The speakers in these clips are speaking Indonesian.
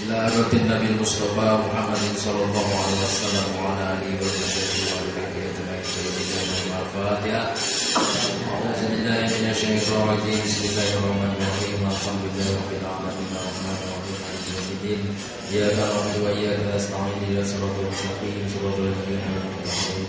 إلى حضرة النبي المصطفى محمد صلى الله عليه وسلم وعلى آله وصحبه وبركاته أجمعين. الفاتحة. أعوذ بالله من الشيطان الرجيم. بسم الله الرحمن الرحيم. الحمد لله رب العالمين الرحمن الرحيم مالك يوم الدين. إياك نعبد وإياك نستعين اهدنا الصراط المستقيم صراط الذين أنعمت عليهم.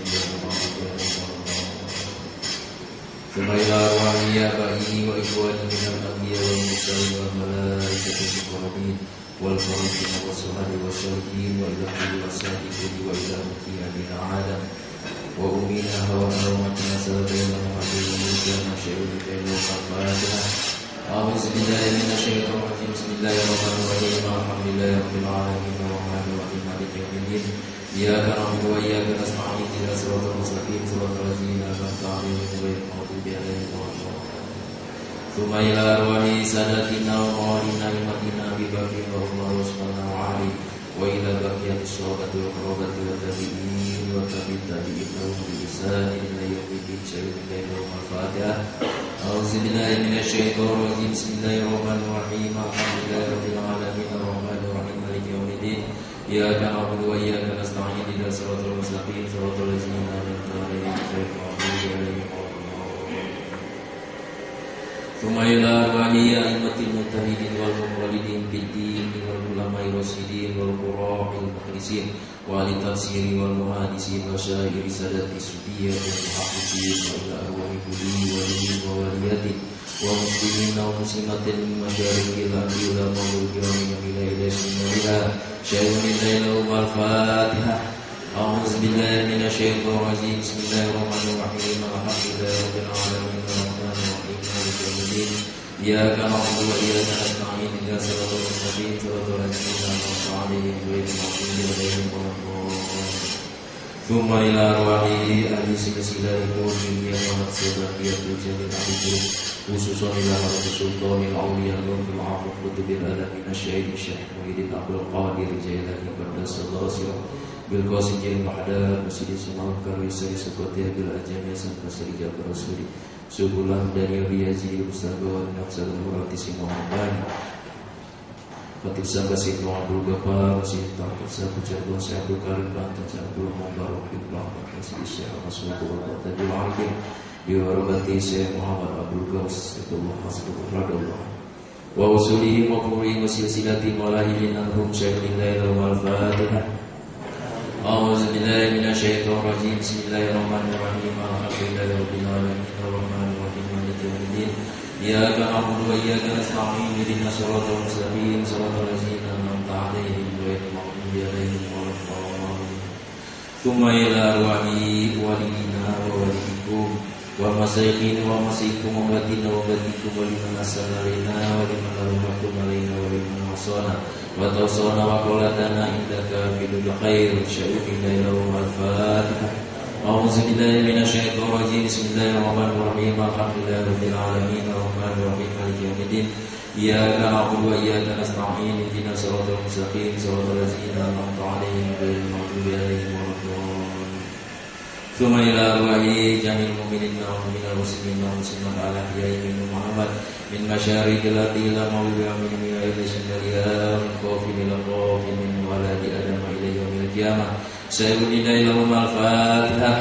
ثم إلى أرواح آبائه وإخوانه من الأنبياء والمرسلين والملائكة المقربين والفريقين والصحابة والشهيدين وإلى كل الصادقين وإلى مكي أبينا آدم وأمينا هواء أمتنا سببنا محمد وموسى شهيد بين الفاتحة. أعوذ بالله من الشيطان الرجيم. بسم الله الرحمن الرحيم. الحمد لله رب العالمين الرحمن الرحيم مالك يوم الدين. إياك نعبد وإياك نستعين اهدنا الصراط المستقيم صراط الذين أنعمت عليهم غير المغضوب عليهم ولا الضالين. ثم إلى أرواح ساداتنا وموالينا بمدينة أبي بكر وعمر وعثمان وعلي وإلى بقية الصحابة والقرابة والتابعين وتابعي التابعين لهم بإحسان إلى يوم الدين. شهيد بينهم الفاتحة. أعوذ بالله من الشيطان الرجيم. بسم الله الرحمن الرحيم. الحمد لله رب العالمين الرحمن الرحيم مالك يوم الدين. إياك نعبد وإياك نستعين اهدنا الصراط المستقيم صراط الذين أنعمت عليهم غير المغضوب عليهم ولا الضالين. ثم إلى أرواح أئمة المجتهدين والمقلدين بالدين والعلماء الراشدين والقراء المخلصين وأهل التفسير والمحدثين وشائر سادة الصوفية والمحققين وإلى أرواح ولي ووليات ومسلمين ومسلمات من مشارق الأرض إلى مغرب يوم إلى سنة شهر الليل والفاتحة. أعوذ بالله من الشيطان الرجيم. بسم الله الرحمن الرحيم. الحمد لله رب العالمين الرحمن الرحيم مالك يوم الدين. إياك نعبد وإياك نستعين اهدنا الصراط المستقيم صراط الذين أنعمت عليهم غير المغضوب عليهم ولا الضالين. ثم إلى أرواح أهل سلسلة المؤمنين والسبقية الجميع عليهم خصوصا إلى حضرة سلطان الأولياء والعامة كتب العالمين الشهيد الشيخ محي عبد القادر الجيلاني قدس الله سره بالقاسم المحدث مسجد سماوات كريسة سكوتها بالأجامع سنفسر جاب الرسول سبوله دنيا بيزيد المستقبل نفسه المرات سماوات Fatih Sangka Sikro Abdul Ghaffar Masih Takut Sabu Jabal Syabul Karim Bantan Jabul Mubarak Iblah Masih Syekh Masuk Tajul Arifin Biwarabati Syekh Muhammad Abdul Ghaus Itullah Hasbullah Radullah Wa usulihi wa quri wa silsilati malahilin anhum Syaikhul Laila wal Fatihah. A'udzu billahi minasyaitonir rajim. Bismillahirrahmanirrahim. Alhamdulillahi rabbil alamin arrahmanir rahim maliki yaumiddin. Iyyaka na'budu wa iyyaka nasta'in ihdinas siratal mustaqim siratal ladzina an'amta 'alaihim ghairil maghdubi 'alaihim waladdallin. Tsumma ila arwahi waliyina wa waliyikum wa masayyikhina wa masayyikum wa batina wa batikum wa liman asalaina wa liman rahmatum alaina wa liman wasana wa tawsana wa qalatana indaka bidul khair syai'in lahu al-fatihah. أعوذ بالله من الشيطان الرجيم. بسم الله الرحمن الرحيم. الحمد لله رب العالمين الرحمن الرحيم مالك يوم الدين. إياك نعبد وإياك نستعين اهدنا الصراط المستقيم صراط الذين أنعمت عليهم غير المغضوب عليهم ولا الضالين. ثم إلى أرواح جميع المؤمنين والمؤمنين والمسلمين والمسلمات على أحياء من محمد من مشارق الأرض إلى مغرب يوم إلى شمالها من خوف إلى خوف من ولد آدم إلى يوم القيامة. سيد الله لهم الفاتحة.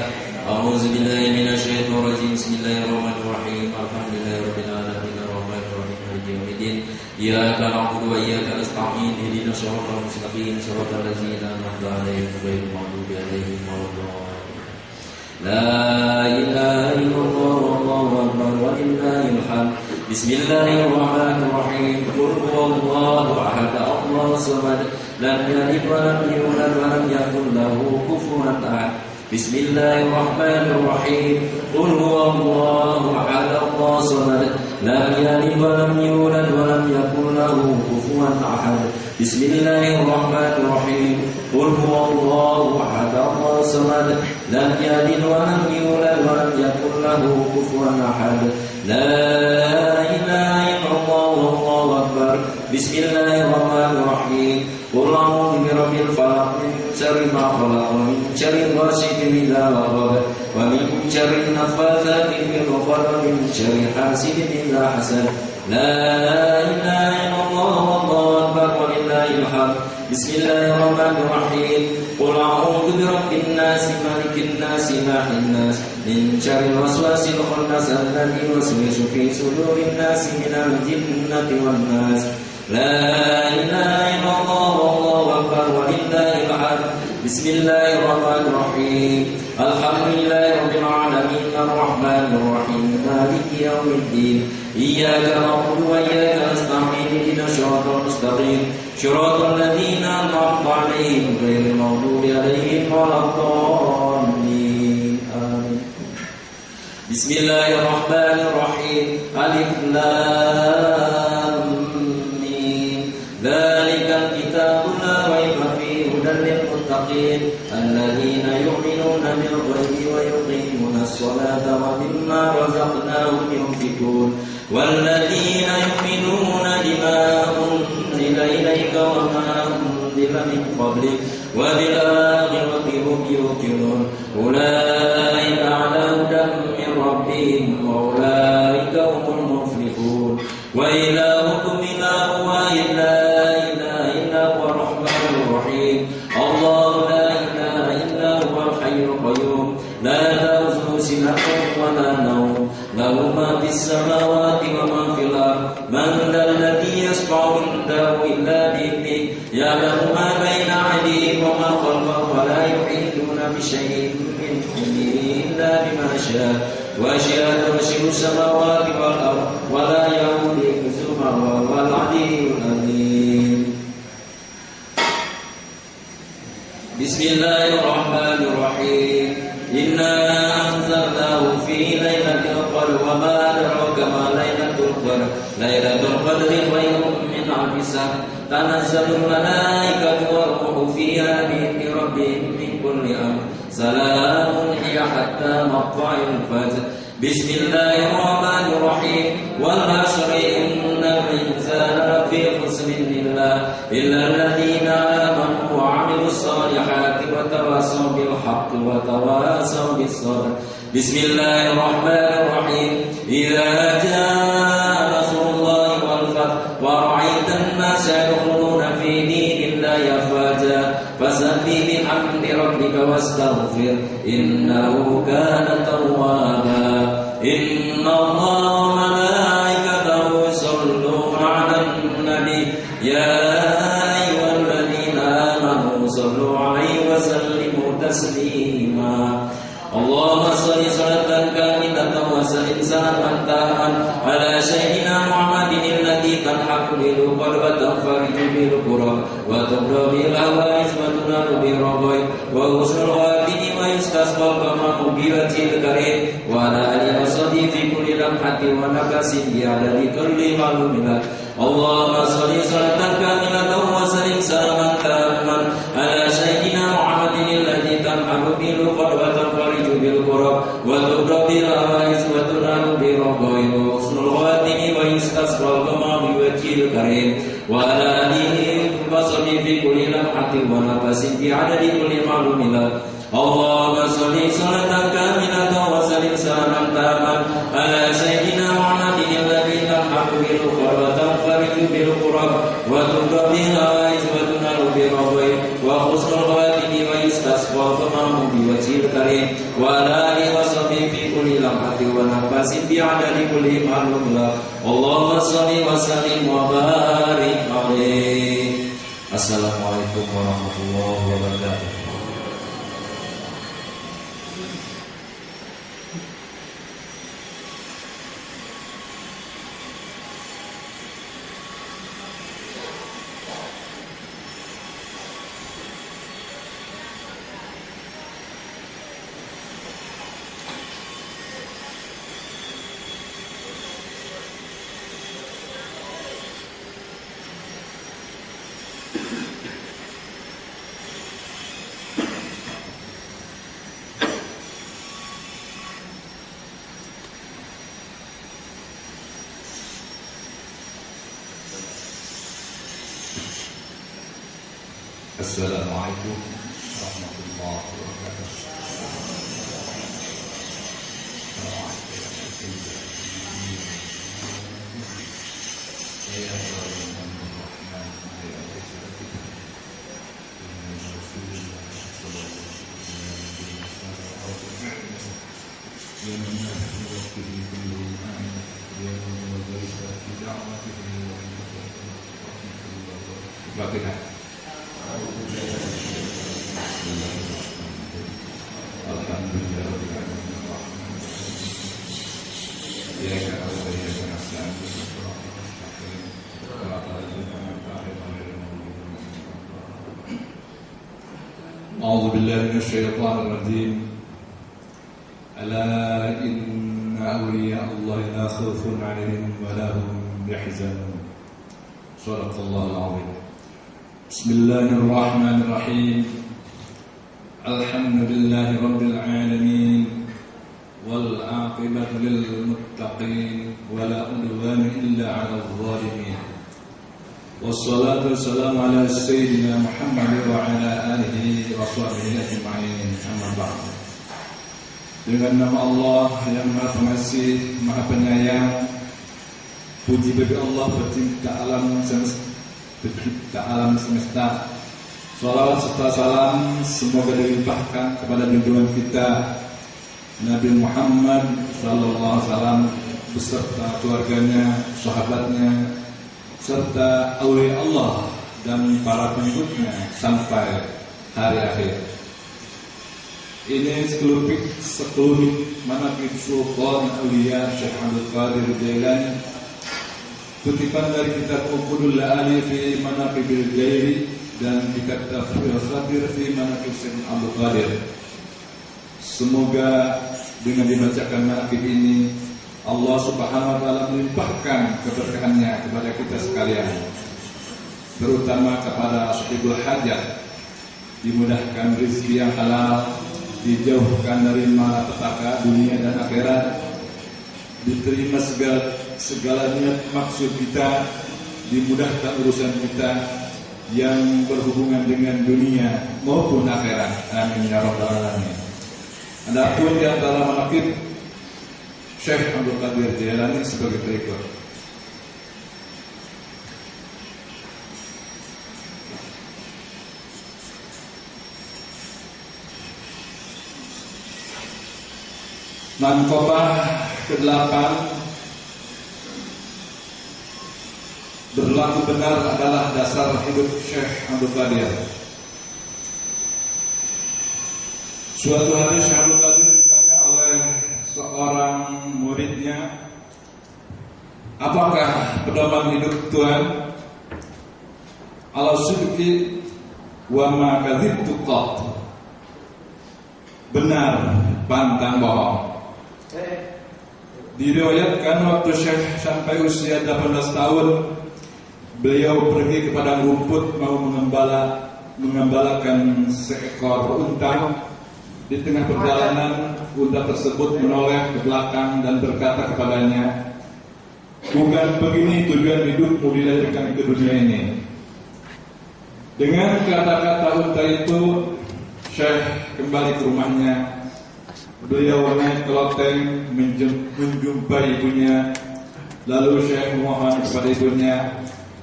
أعوذ بالله من الشيطان الرجيم. بسم الله الرحمن الرحيم. الحمد لله رب العالمين الرحمن الرحيم مالك يوم الدين. إياك نعبد وإياك نستعين اهدنا الصراط المستقيم صراط الذين أنعمت عليهم غير المغضوب عليهم ولا الضالين. لا إله إلا الله والله أكبر ولله الحمد. بسم الله الرحمن الرحيم. قل هو الله أحد الله الصمد لم يلد ولم يولد ولم يكن له كفوا أحد. بسم الله الرحمن الرحيم. قل هو الله أحد الله الصمد لم يلد ولم يولد ولم يكن له كفوا أحد. بسم الله الرحمن الرحيم. قل هو الله أحد الله الصمد لم يلد ولم يولد ولم يكن له كفوا أحد. لا إله إلا الله والله أكبر. بسم الله الرحمن الرحيم. قل أعوذ برب الفلق من شر ما خلق ومن شر غاسق إذا وقب ومن شر النفاثات في العقد ومن شر حاسد إذا حسد. لا إله إلا الله والله أكبر ولله الحق. بسم الله الرحمن الرحيم. قل أعوذ برب الناس مالك الناس إله الناس من شر الوسواس الخناس الذي يوسوس في صدور الناس من الجنة والناس. لا إله إلا الله والله أكبر ولله الحمد. بسم الله الرحمن الرحيم. الحمد لله رب العالمين الرحمن الرحيم مالك يوم الدين. إياك نعبد وإياك نستعين اهدنا الصراط المستقيم صراط الذين أنعمت عليهم غير المغضوب عليهم ولا الضالين آمين. بسم الله الرحمن الرحيم. ألف لام ميم. ذلك الكتاب لا ريب فيه هدى للمتقين الذين يؤمنون بالغيب ويقيمون الصلاة ومما رزقناهم ينفقون والذين يؤمنون بما أنزل إليك وما أنزل من قبلك وبالآخرة هم يوقنون أولئك على هدى من ربهم وأولئك هم المفلحون. وإلهكم إله واحد لا إله إلا هو الرحمن الرحيم. الله لا إله إلا هو الحي القيوم لا تأخذه سنة ولا نوم له ما في السماوات وما في الأرض. من ذا الذي يشفع عنده إلا بإذنه يعلم ما بين أيديهم وما خلفهم ولا يحيطون بشيء من علمه إلا بما شاء وسع كرسيه السماوات والأرض ولا يؤوده حفظهما وهو العلي العظيم. بسم الله الرحمن الرحيم. إنا أنزلناه في ليلة القدر وما أدراك ما ليلة القدر. ليلة القدر خير من ألف شهر. تنزل الملائكة والروح فيها بإذن ربهم من كل أمر. سلام هي حتى مطلع الفجر. بسم الله الرحمن الرحيم. والعصر إن الإنسان لفي خسر إلا الذين آمنوا وعملوا الصالحات وتواصوا بالحق وتواصوا بالصبر. بسم الله الرحمن الرحيم. إذا جاء نصر الله والفتح ورأيت الناس يدخلون في دين الله أفواجا فسبح بحمد ربك واستغفر إنه كان توابا. إن الله وملائكته يصلون على النبي يا أيها الذين آمنوا صلوا عليه وسلموا تسليما. اللهم صل صلاة كاملة وسلم سلاما تاما على سيدنا محمد الذي تنحق به القلب وتنفرج به الكرب وتبرأ به الهوائج وتنال به الرغائب وحسن الخاتم ويستسقى الغمام بوجه الكريم وعلى آله وصحبه في كل لمحة ونفس بعدد كل معلوم لك. اللهم صل صلاة كاملة وسلم سلاما تاما على سيدنا محمد الذي تنحق به القلب وتنفرج به الكرب وتبرأ به الهوائج وتنال به الرغائب وحسن الخاتم ويستسقى الغمام بوجه الكريم وعلى آله وصحبه في كل لمحة ونفس بعدد كل معلوم لك. اللهم صل صلاة كاملة وسلم سلاما تاما على سيدنا محمد الذي تنحق به الكرب وتنفرج به الكرب وتبرأ به الهوائج وتنال به الرغائب وحسن الخاتم ويستسقى الغمام بوجه الكريم وعلى آله وصحبه في كل لمحة ونفس بعدد كل معلوم لك. اللهم صل وسلم وبارك عليه. Assalamualaikum warahmatullahi wabarakatuh. Assalamualaikum warahmatullahi wabarakatuh. Fatihah. أعوذ بالله من الشيطان الرجيم. ألا إن أولياء الله لا خوف عليهم ولا هم يحزنون. صدق الله العظيم. بسم الله الرحمن الرحيم. الحمد لله رب العالمين والعاقبة للمتقين ولا عدوان إلا على الظالمين. والصلاة والسلام على سيدنا محمد وعلى آله وصحبه أجمعين. أما بعد. Dengan nama Allah yang Maha Pengasih, Maha Penyayang, puji bagi Allah pencipta alam semesta. Salawat serta salam semoga dilimpahkan kepada junjungan kita Nabi Muhammad SAW beserta keluarganya, sahabatnya, serta aulia Allah dan para pengikutnya sampai hari akhir. Ini sekelumit manaqib Sultan Aulia Syekh Abdul Qadir Jailani, kutipan dari kitab Uqudul La'ali fi Manaqibil Jaili dan kitab Tafsir Khatir fi Manaqib Syekh Abdul Qadir. Semoga dengan dibacakan manaqib ini Allah Subhanahu wa taala melimpahkan keberkahannya kepada kita sekalian, terutama kepada sahibul hajat, dimudahkan rezeki yang halal, dijauhkan dari malapetaka dunia dan akhirat, diterima segala niat maksud kita, dimudahkan urusan kita yang berhubungan dengan dunia maupun akhirat. Amin ya rabbal alamin. Adapun di antara manaqib Syekh Abdul Qadir Jailani sebagai berikut. Manqabah ke-8, berlaku benar adalah dasar hidup Syekh Abdul Qadir. Suatu hari Syekh Abdul Qadir ditanya oleh seorang muridnya, apakah pedoman hidup Tuhan? Ala sidqi wa ma kadzibtu qat. Benar, pantang bohong. Diriwayatkan waktu Syekh sampai usia 18 tahun, beliau pergi ke padang rumput mau mengembalakan seekor unta. Di tengah perjalanan, unta tersebut menoleh ke belakang dan berkata kepadanya, bukan begini tujuan hidupmu dilahirkan ke dunia ini. Dengan kata-kata unta itu, Syekh kembali ke rumahnya. Beliau naik ke loteng menjumpai ibunya. Lalu Syekh memohon kepada ibunya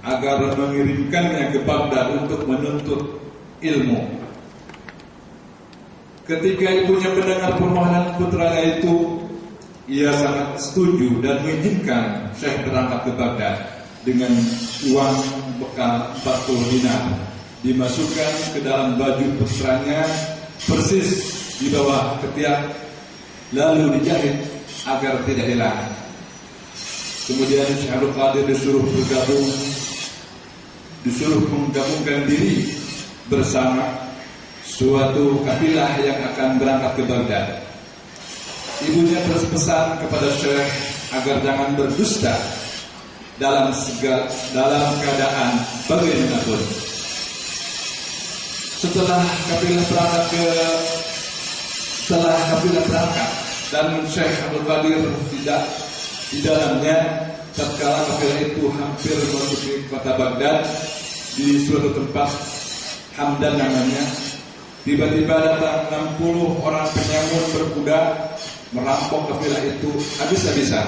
agar mengirimkannya ke Baghdad untuk menuntut ilmu. Ketika ibunya mendengar permohonan putranya itu, ia sangat setuju dan mengizinkan Syekh berangkat ke Baghdad dengan uang bekal 40 dinar, dimasukkan ke dalam baju putranya persis di bawah ketiak, lalu dijahit agar tidak hilang. Kemudian Syekh Abdul Qadir disuruh menggabungkan diri bersama suatu kafilah yang akan berangkat ke Baghdad. Ibunya berpesan kepada Syekh agar jangan berdusta dalam keadaan bagaimanapun. Setelah kafilah berangkat dan Syekh Abdul Qadir tidak di dalamnya, tatkala kafilah itu hampir memasuki kota Baghdad, di suatu tempat Hamdan namanya, tiba-tiba datang 60 orang penyamun berkuda merampok kafilah itu habis-habisan.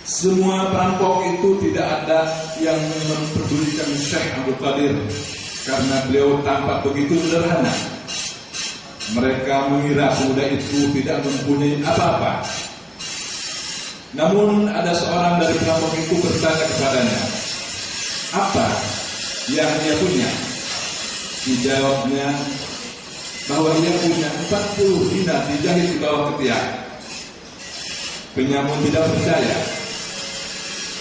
Semua perampok itu tidak ada yang memperdulikan Syekh Abdul Qadir karena beliau tampak begitu sederhana. Mereka mengira pemuda itu tidak mempunyai apa-apa. Namun ada seorang dari perampok itu bertanya kepadanya, apa yang ia punya? Dijawabnya bahwa ia punya 40 dinar dijahit di bawah ketiak. Penyamun tidak percaya,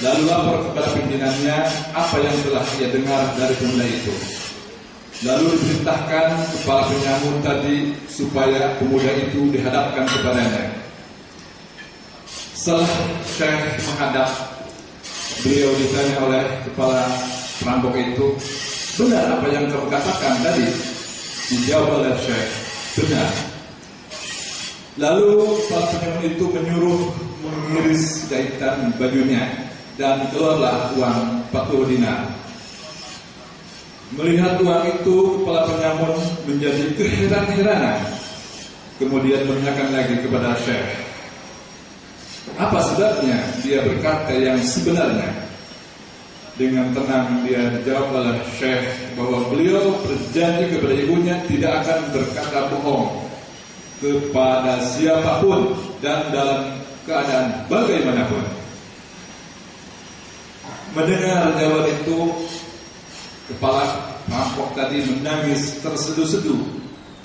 lalu lapor kepada pimpinannya apa yang telah ia dengar dari pemuda itu. Lalu diperintahkan kepala penyamun tadi supaya pemuda itu dihadapkan kepadanya. Setelah Syekh menghadap, beliau ditanya oleh kepala perampok itu, benar apa yang kamu katakan tadi? Dijawab oleh Syekh, benar. Lalu kepala penyamun itu menyuruh mengiris jahitan bajunya dan keluarlah uang 40 dinar. Melihat uang itu, kepala penyamun menjadi keheran-heranan. Kemudian menanyakan lagi kepada Syekh, apa sebabnya dia berkata yang sebenarnya? Dengan tenang dia dijawab oleh Syekh bahwa beliau berjanji kepada ibunya tidak akan berkata bohong kepada siapapun dan dalam keadaan bagaimanapun. Mendengar jawaban itu, kepala perampok tadi menangis terseduh-seduh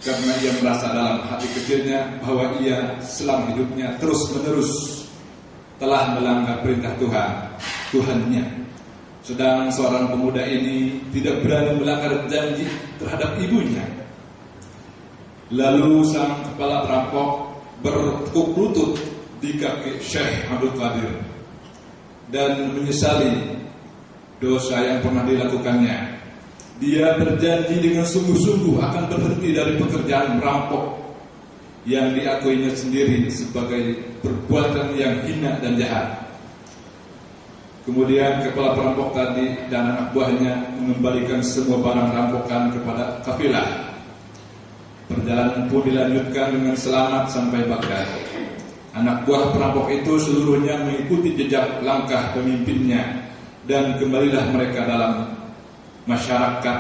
karena ia merasa dalam hati kecilnya bahwa ia selama hidupnya terus-menerus telah melanggar perintah Tuhannya. Sedang seorang pemuda ini tidak berani melanggar janji terhadap ibunya. Lalu sang kepala perampok bertekuk lutut di kaki Syekh Abdul Qadir dan menyesali dosa yang pernah dilakukannya. Dia berjanji dengan sungguh-sungguh akan berhenti dari pekerjaan merampok yang diakuinya sendiri sebagai perbuatan yang hina dan jahat. Kemudian kepala perampok tadi dan anak buahnya mengembalikan semua barang rampokan kepada kafilah. Perjalanan pun dilanjutkan dengan selamat sampai Baghdad. Anak buah perampok itu seluruhnya mengikuti jejak langkah pemimpinnya dan kembalilah mereka dalam masyarakat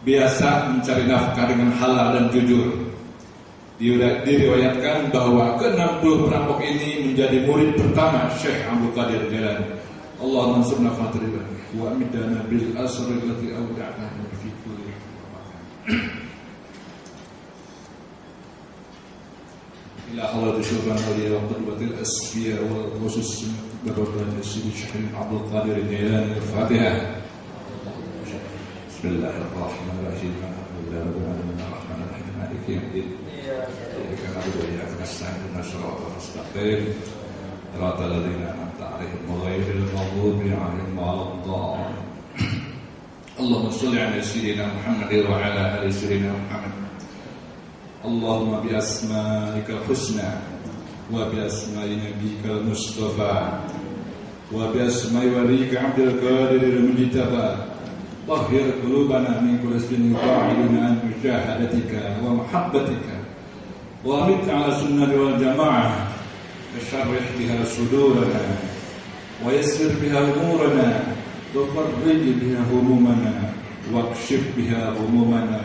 biasa mencari nafkah dengan halal dan jujur. Diriwayatkan bahwa ke-60 perampok ini menjadi murid pertama Syekh Abdul Qadir Jailani. Allahumma ansurna fatriban wa amidana bil asri allati awda'na fi kulli ila khalad syurban waliya wa qudwatil asfiya wal khusus barodan Syekh Abdul Qadir Jailani. Al-Fatihah. Bismillahirrahmanirrahim. Alhamdulillahirrahmanirrahim. Maliki yaumiddin. Iyyaka na'budu wa iyyaka nasta'in. Ihdinas siratal mustaqim. Siratal ladzina an'amta 'alaihim ghairil maghdubi 'alaihim waladdallin. Allahumma shalli 'ala sayyidina Muhammad wa 'ala ali sayyidina Muhammad. Allahumma bi asma'ikal husna wa bi asma'i nabiyyikal mustafa wa bi asma'i waliyika 'Abdul Qadir al-Mujtaba. طهر قلوبنا من كل سن يبعدنا عن مشاهدتك ومحبتك وامت على السنة والجماعة وشرح بها صدورنا ويسر بها أمورنا وفرج بها همومنا واكشف بها غمومنا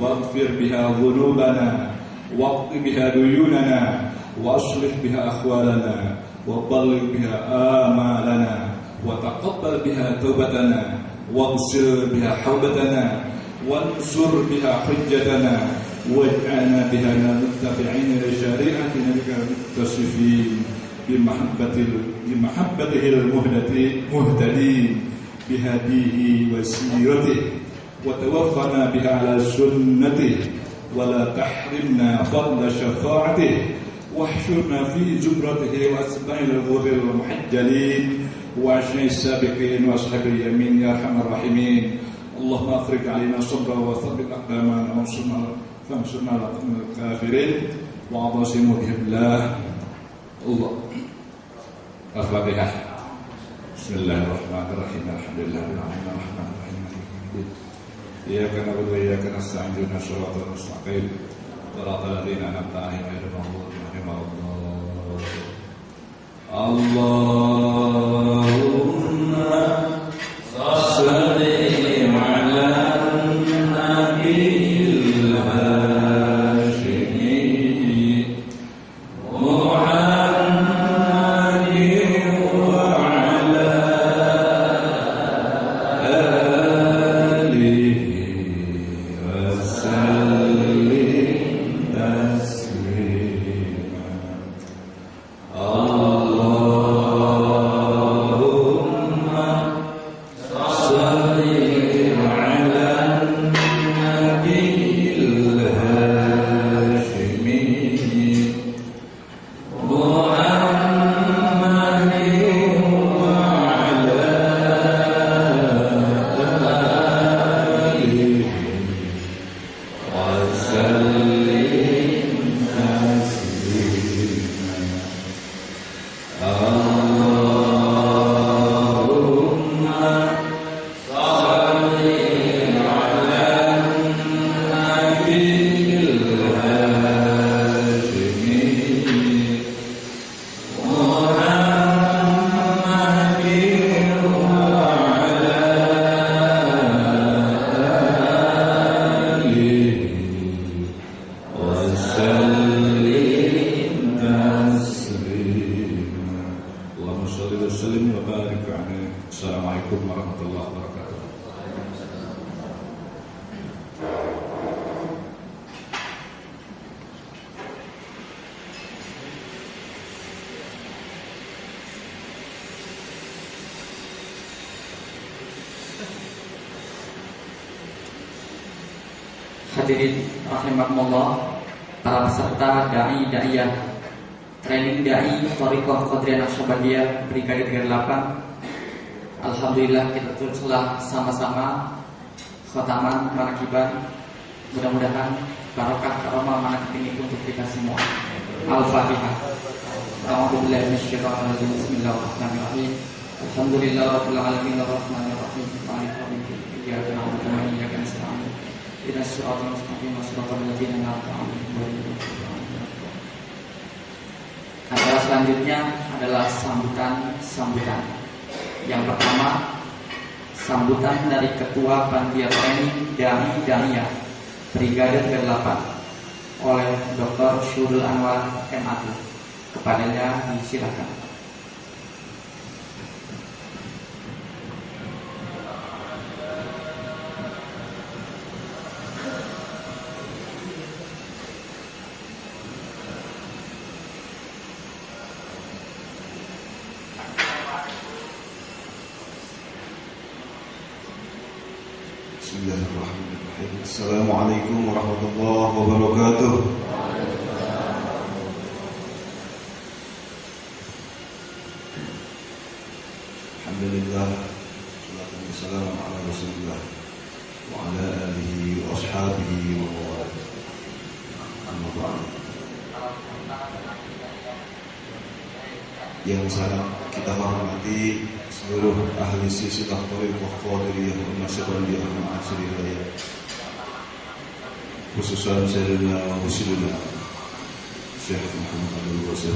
واغفر بها ذنوبنا واقض بها ديوننا واصلح بها أحوالنا وبلغ بها آمالنا وتقبل بها توبتنا واغسل بها حوبتنا وانصر بها حجتنا واجعلنا بها من المتبعين لشريعة نبيك المتصفين بمحبته المهتدين بهديه وسيرته وتوفنا بها على سنته ولا تحرمنا فضل شفاعته واحشرنا في زمرته وأتباع الغر المحجلين وعشنا السابقين وأصحاب اليمين يا أرحم الراحمين. اللهم أفرج علينا صبرا وثبت أقدامنا فانصرنا على القوم الكافرين واعتصموا بالله. الله. الفاتحة. بسم الله الرحمن الرحيم. الحمد لله رب العالمين الرحمن الرحيم مالك يوم الدين. إياك نعبد وإياك نستعين اهدنا الصراط المستقيم صراط الذين أنعمت عليهم غير المغضوب عليهم ولا الضالين. Allahumma salli ala nabiyil hashimi Muhammadin wa ala ينفعني. السلام عليكم ورحمة الله وبركاته. Hadirin rahimakumullah, para peserta dai-daiyah training dai Thariqah Qadiriyah Naqsyabandiyah Brigade 38. Alhamdulillah kita telah sama-sama khataman manakiban. Mudah-mudahan barokah karomah manakib ini untuk kita semua. Al-Fatihah. A'udzubillahi minasyaitonir rajim. Bismillahirrahmanirrahim. Alhamdulillahirabbil alamin arrahmanir rahim. Maliki yaumiddin. Iyyaka na'budu wa iyyaka nasta'in. Ihdinas siratal mustaqim, siratal ladzina an'amta 'alaihim. Acara selanjutnya adalah sambutan. Yang pertama, sambutan dari Ketua Panitia Training Dai-Daiyah Brigade 38 oleh Dr. Syurul Anwar MAT. Kepadanya disilakan. Bismillahirrahmanirrahim. Assalamualaikum warahmatullahi wabarakatuh. Alhamdulillah, salatu wassalamu ala Rasulillah wa ala alihi wa ashabihi wa mawala. Amma ba'd. Yang sangat kita hormati seluruh ahli silsilah Thariqah Qadiriyah Naqsyabandiyah Al-Asriyah, khususan Sayyidina Wasilina Syekh Muhammad Al-Wasil.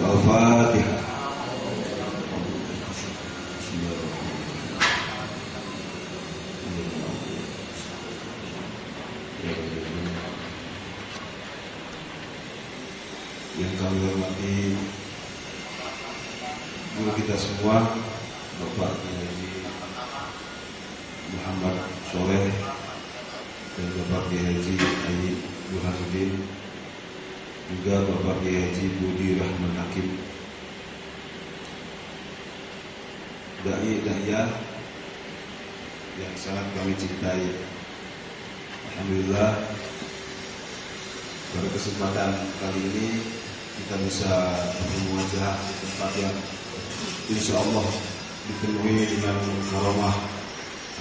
Al-Fatihah. Yang kami hormati guru kita semua, Bapak Kiai Muhammad Soleh dan Bapak Kiai Haji Ayi Burhanuddin, juga Bapak Kiai Haji Budi Rahman Hakim, dai-daiyah yang sangat kami cintai. Alhamdulillah, pada kesempatan kali ini kita bisa bertemu wajah di tempat yang insya Allah dipenuhi dengan karomah,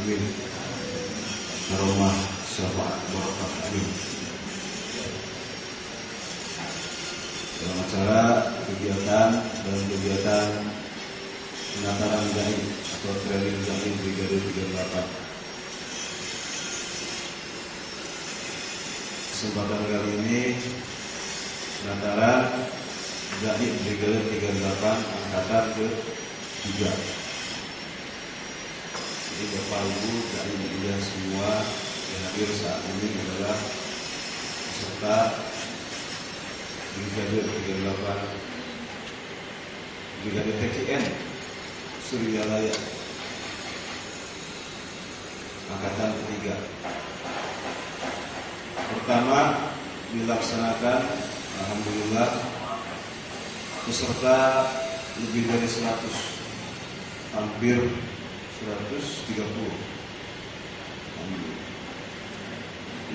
amin, karomah syafaat barakah, amin. Dalam acara kegiatan penataran dai atau training dai Brigade 38. Kesempatan kali ini penataran dai Brigade 38 angkatan ke-3. Jadi Bapak Ibu dai semua yang hadir saat ini adalah peserta Brigade 38 Brigade TKN Suryalaya angkatan ke-3. Pertama dilaksanakan, alhamdulillah, peserta lebih dari 100, hampir 130.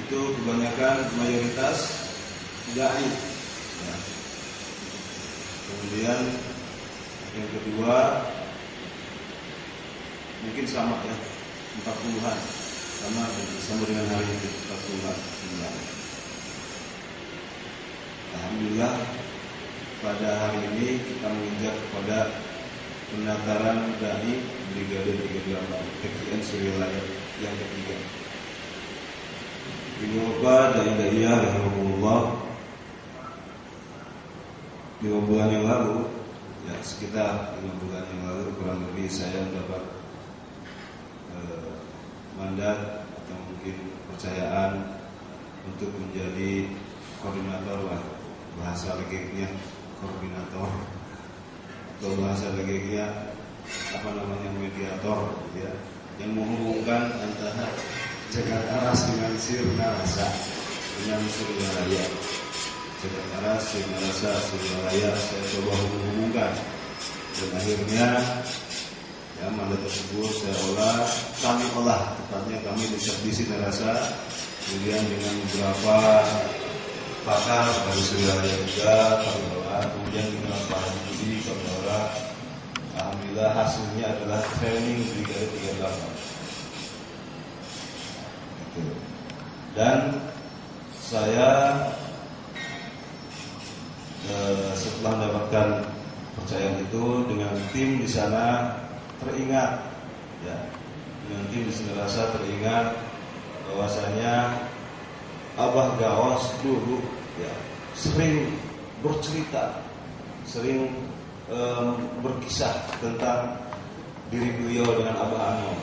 Itu kebanyakan mayoritas dai. Ya. Kemudian yang kedua mungkin sama ya, 40-an, sama dengan hari ini 40-an. Alhamdulillah, pada hari ini kita menginjak kepada penataran dai Brigade 38 TKN Suryalaya yang ketiga. Ini Bapak dai-daiyah rahimahullah, 5 bulan yang lalu, ya sekitar 5 bulan yang lalu kurang lebih saya mendapat mandat atau mungkin kepercayaan untuk menjadi koordinator lah, bahasa legeknya koordinator atau bahasa legeknya mediator, gitu ya, yang menghubungkan antara Jakartaras dengan Sirnarasa dengan Suralaya. Jakartaras, Sirnarasa, Suralaya saya coba hubungkan, dan akhirnya ya mandat tersebut kami olah, tepatnya kami di Sirnarasa, kemudian dengan beberapa pakar dari Suralaya juga kami olah, kemudian dengan Pak Haji kami olah. Alhamdulillah hasilnya adalah training Brigade 38. Dan saya setelah mendapatkan percayaan itu, dengan tim di sana teringat, ya, dengan tim di Sirnarasa teringat bahwasanya Abah Gawas dulu ya sering bercerita, sering berkisah tentang diri beliau dengan Abah Anom.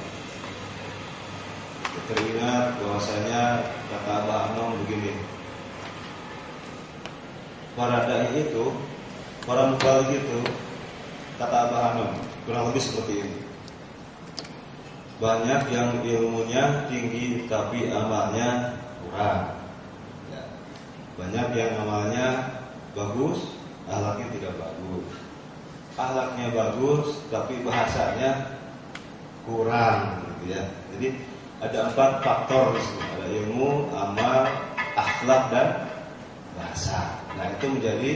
Teringat bahwasanya kata Abah Anom begini, para dai itu, para mubalik itu, kata Abah Anom kurang lebih seperti ini: banyak yang ilmunya tinggi tapi amalnya kurang, ya. Banyak yang amalnya bagus, akhlaknya tidak bagus. Akhlaknya bagus tapi bahasanya kurang, gitu ya. Jadi ada 4 faktor di sini. Ada ilmu, amal, akhlak, dan bahasa. Nah, itu menjadi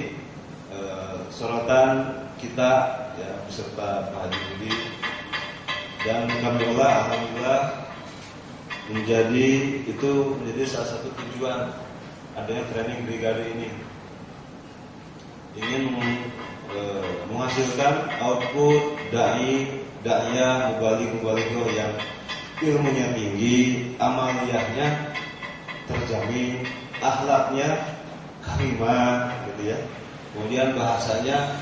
sorotan kita ya, beserta Pak Haji Budi. Dan alhamdulillah menjadi salah satu tujuan adanya training brigade ini. Ingin menghasilkan output dai-da'iyah, mubalik-mubalighah yang ilmunya tinggi, amaliyahnya terjamin, akhlaknya karimah, gitu ya. Kemudian bahasanya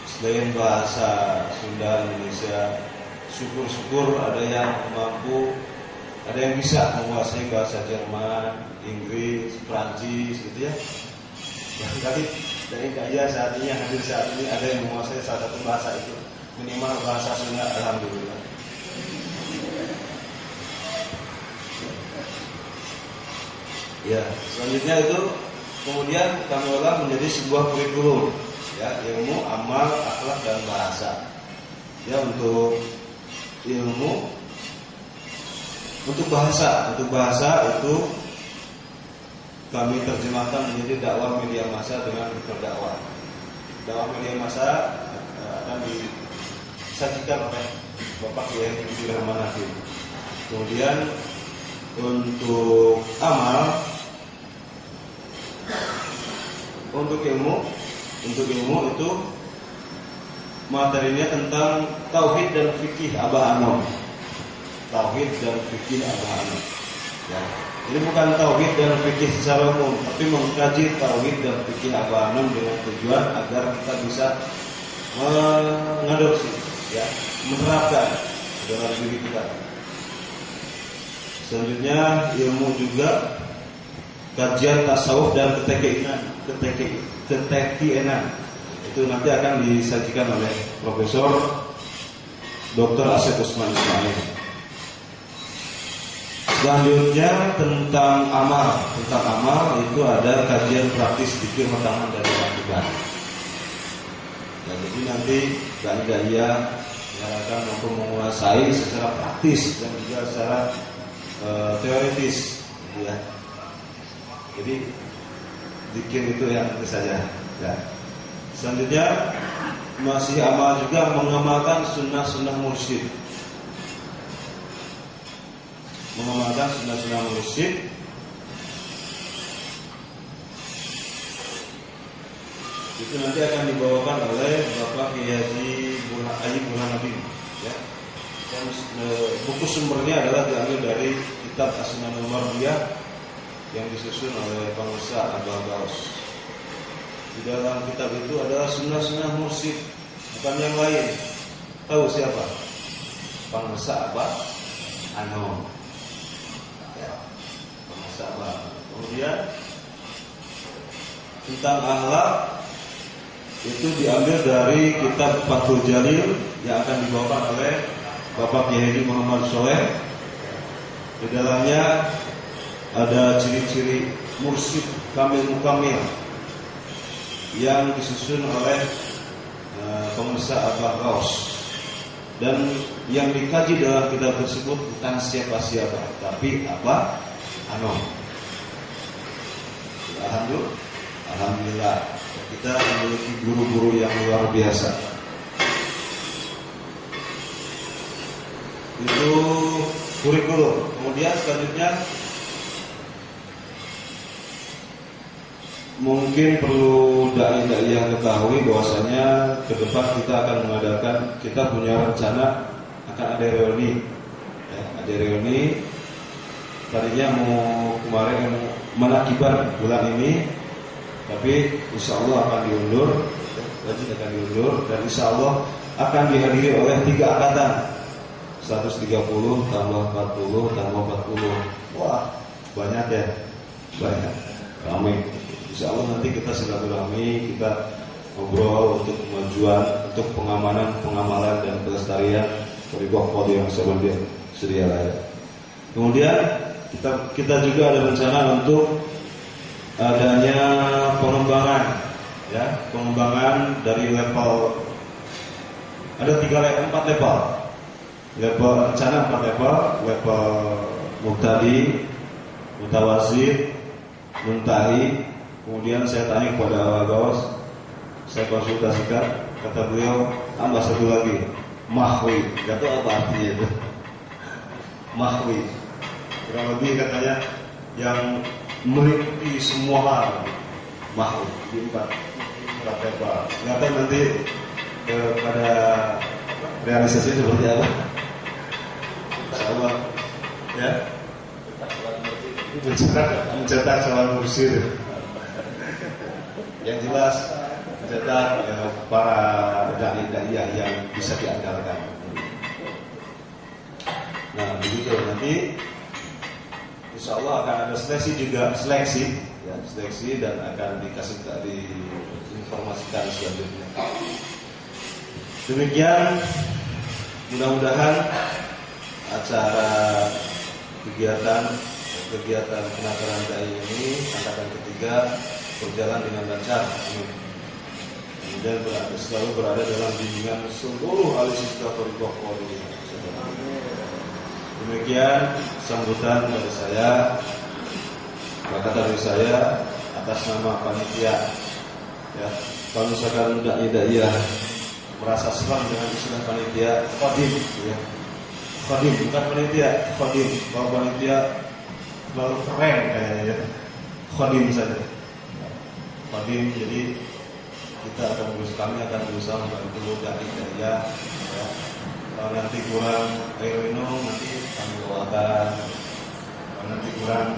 selain bahasa Sunda, Indonesia, syukur-syukur ada yang mampu, ada yang bisa menguasai bahasa Jerman, Inggris, Prancis, gitu ya. Barangkali dari daya saat ini, hadir saat ini, ada yang menguasai salah satu bahasa itu, minimal bahasa Sunda, alhamdulillah. Ya, selanjutnya itu kemudian kami olah menjadi sebuah kurikulum, ya, ilmu, amal, akhlak, dan bahasa. Ya, untuk ilmu, untuk bahasa itu kami terjemahkan menjadi dakwah media massa dengan berdakwah. Dakwah media massa akan disajikan oleh Bapak Kiai Abdul Rahman Hakim. Kemudian untuk amal, untuk ilmu itu materinya tentang tauhid dan fikih Abah Anom. Tauhid dan fikih Abah Anom. Ya. Ini bukan tauhid dan fikih secara umum, tapi mengkaji tauhid dan fikih Abah Anom dengan tujuan agar kita bisa mengadopsi, ya, menerapkan dalam diri kita. Selanjutnya ilmu juga kajian tasawuf dan ketekienan. Itu nanti akan disajikan oleh Profesor Dr. Asep Usman Ismail. Selanjutnya tentang amal itu ada kajian praktis fikih pertama dari akibat. Ya, jadi nanti dai-dai yang akan mampu menguasai secara praktis dan juga secara teoritis, ya. Jadi zikir itu yang itu saja. Ya. Selanjutnya masih amal juga mengamalkan sunnah-sunnah mursyid. Mengamalkan sunnah-sunnah mursyid. Itu nanti akan dibawakan oleh Bapak Kiai Haji Burhan Nabi, ya. Dan buku sumbernya adalah diambil dari kitab As-Sunanul Mardiyah yang disusun oleh pengusaha Abah Gaus. Di dalam kitab itu adalah sunnah-sunnah mursyid, bukan yang lain. Tahu siapa? Pengusaha Abah Anom. Ya, pengusaha Abah. Kemudian tentang akhlak itu diambil dari kitab Fathul Jalil yang akan dibawakan oleh Bapak Kiai Muhammad Soleh. Di dalamnya ada ciri-ciri mursyid kamil mukamil yang disusun oleh pengusaha Abah Gaus. Dan yang dikaji dalam kitab tersebut bukan siapa-siapa, tapi Abah Anom. Alhamdulillah kita memiliki guru-guru yang luar biasa. Itu kurikulum. Kemudian selanjutnya mungkin perlu dai-dai yang ketahui bahwasanya ke depan kita akan mengadakan, kita punya rencana akan ada reuni. Ya, ada reuni. Tadinya mau kemarin menakiban bulan ini, tapi insya Allah akan diundur, akan diundur, dan insya Allah akan dihadiri oleh 3 angkatan, 130 tambah 40 tambah 40. Wah, banyak ya, banyak, ramai. Insya Allah nanti kita silaturahmi, kita ngobrol untuk kemajuan, untuk pengamanan, pengamalan dan pelestarian Thariqah Qadiriyah yang sedia raya. Kemudian kita juga ada rencana untuk adanya pengembangan, ya, pengembangan dari level, ada 4 level. Level rencana 4 level, level mubtadi, mutawasid, muntahi. Kemudian saya tanya kepada Abah Gaus, saya konsultasikan, kata beliau tambah 1 lagi, mahwi. Gak tahu apa artinya itu, mahwi. Kurang lebih katanya yang meliputi semua hal, mahwi di 4 level. Gak tahu nanti pada realisasi seperti apa. Insyaallah, ya. Mencetak calon mursyid. Yang jelas mencetak para dai-dai yang bisa diandalkan. Nah, begitu nanti insya Allah akan ada seleksi dan akan diinformasikan selanjutnya. Demikian, mudah-mudahan acara kegiatan penataran dai ini angkatan ketiga berjalan dengan lancar. Kemudian selalu berada dalam bimbingan seluruh ahli siswa Thariqah Qadiriyah. Demikian sambutan dari saya, atas nama panitia. Ya, kalau misalkan dai-dai merasa senang dengan istilah panitia, Qadim, ya. Qadim bukan panitia, Qadim. Kalau panitia terlalu keren kayaknya, ya. Qadim saja. Qadim, jadi kami akan berusaha membantu dai-dai, ya. Kalau nanti kurang air minum, nanti kami bawakan. Kalau nanti kurang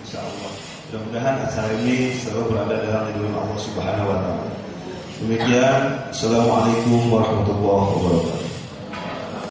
insya Allah. Mudah-mudahan acara ini selalu berada dalam lindungan Allah Subhanahu wa Ta'ala. Demikian, Assalamualaikum warahmatullahi wabarakatuh.